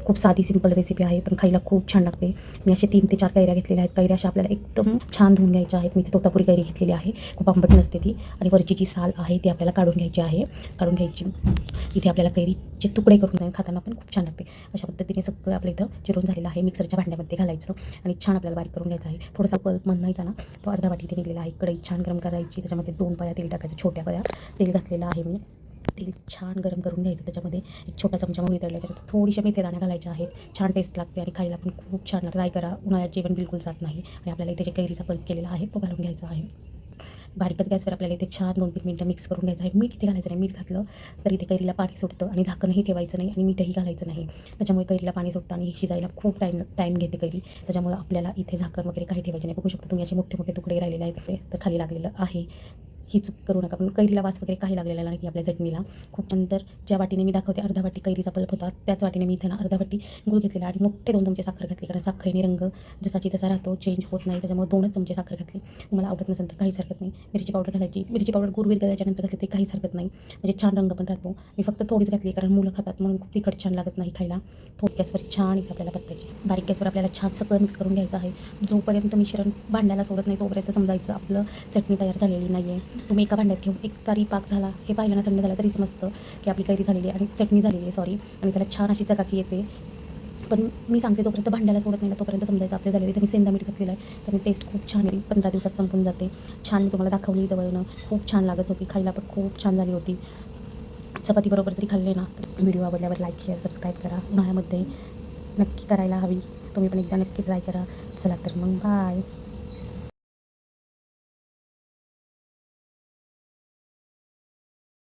खूप साधी simple recipe आहे, पण खायला खूप छान लागते. मी असे 3 ते 4 कैऱ्या घेतलेल्या आहेत. कैऱ्या अशा आपल्याला एकदम छान धुवून घ्यायच्या आहेत. मी इथे तोतापुरी कैरी घेतलेली आहे. खूप आंबट नसते ती आणि वरची जी साल आहे ती आपल्याला काढून घ्यायची आहे. काढून घ्यायची. इथे आपल्याला कैरीचे तुकडे करून जाईल, खाताना पण खूप छान लागते. अशा पद्धतीने सगळं आपलं इथं चिरून झालेलं आहे. मिक्सरच्या भांड्यामध्ये घालायचं आणि छान आपल्याला बारीक करून घ्यायचं आहे. थोडासा पल्प म्हणायचा ना, तो अर्धा वाटी इथे निघलेला आहे. कढई छान गरम करायची, त्याच्यामध्ये 2 पळ्या तेल टाकायचं, छोट्या पळ्या तेल घातलेलं आहे मी. तेल छान गरम करून घ्यायचं, त्याच्यामध्ये एक छोटा चमचा मोहरी तळल्याच्यानंतर थोडीशा मेथीदाण्या घालायच्या आहेत. छान टेस्ट लागते आणि खायला पण खूप छान लागते. ट्राय करा, उन्हाळ्यात जेवण बिलकुल जात नाही. आणि आपल्याला इथे जे कैरीचा पल्प केलेला आहे तो घालून घ्यायचा आहे. बारीकच गॅसवर आपल्याला इथे छान 2-3 मिनटं मिक्स करून घ्यायचं आहे. मीठ इथे घालायचं नाही, मीठ घातलं तर इथे कैरीला पाणी सुटतं आणि झाकणही ठेवायचं नाही आणि मीठही घालायचं नाही. त्याच्यामुळे कैरीला पाणी सुटतं आणि शिजायला खूप टाईम घेते कैरी. त्याच्यामुळे आपल्याला इथे झाकण वगैरे काही ठेवायचे नाही. बघू शकता तुम्ही असे मोठे मोठे तुकडे राहिलेले आहेत ते तर खाली लागलेलं आहे. ही चूक करू नका. पण कैरीला वास वगैरे काही लागलेला नाही आपल्या चटणीला. खूप नंतर ज्या वाटीने मी दाखवते अर्धा वाटी कैरीचा पल्प होता, त्याच वाटीने मी इथे ना अर्धा वाटी गूळ घेतलेला आणि मोठे 2 चमचे साखर घातली, कारण साखरेने रंग जसाची तसा राहतो, चेंज होत नाही. त्याच्यामुळे 2च चमचे साखर घातली. तुम्हाला आवडत नसेल तर काहीच हरकत नाही. मिरची पावडर घालायची. मिरची पावडर गुरवीर घालायच्यानंतर घातली तरी काहीच हरकत नाही, म्हणजे छान रंग पण राहतो. मी फक्त थोडीच घातली, कारण मुलं खातात म्हणून खूप तिखट छान लागत नाही खायला. थोडी गॅसवर छान इथे आपल्याला परतायची. बारीक गॅसवर आपल्याला छान सगळं मिक्स करून घ्यायचं आहे. जोपर्यंत मिश्रण भांड्याला सोडत नाही तोपर्यंत समजायचं आपलं चटणी तयार झालेली नाही आहे. तुम्ही एका भांड्यात घेऊन एक तारी पाक झाला हे पाहिलं ना, थंड झाला तरी समजतं की आपली कैरी झालेली आहे आणि चटणी झालेली आहे, सॉरी. आणि त्याला छान अशी चकाकी येते. पण मी सांगते जोपर्यंत भांड्याला सोडत नाही ना तोपर्यंत समजायचं आपले झालेली. तर मी सेंधा मीठ घातलेलं आहे, त्यामुळे टेस्ट खूप छान येईल. 15 दिवसात संपून जाते. छान मी तुम्हाला दाखवली जवळनं. खूप छान लागत होती, खायला पण खूप छान झाली होती. चपातीबरोबर जरी खाल्ले ना तर व्हिडिओ आवडल्यावर लाईक शेअर सबस्क्राईब करा. उन्हाळ्यामध्ये नक्की करायला हवी. तुम्ही पण एकदा नक्की ट्राय करा. चला तर मग बाय.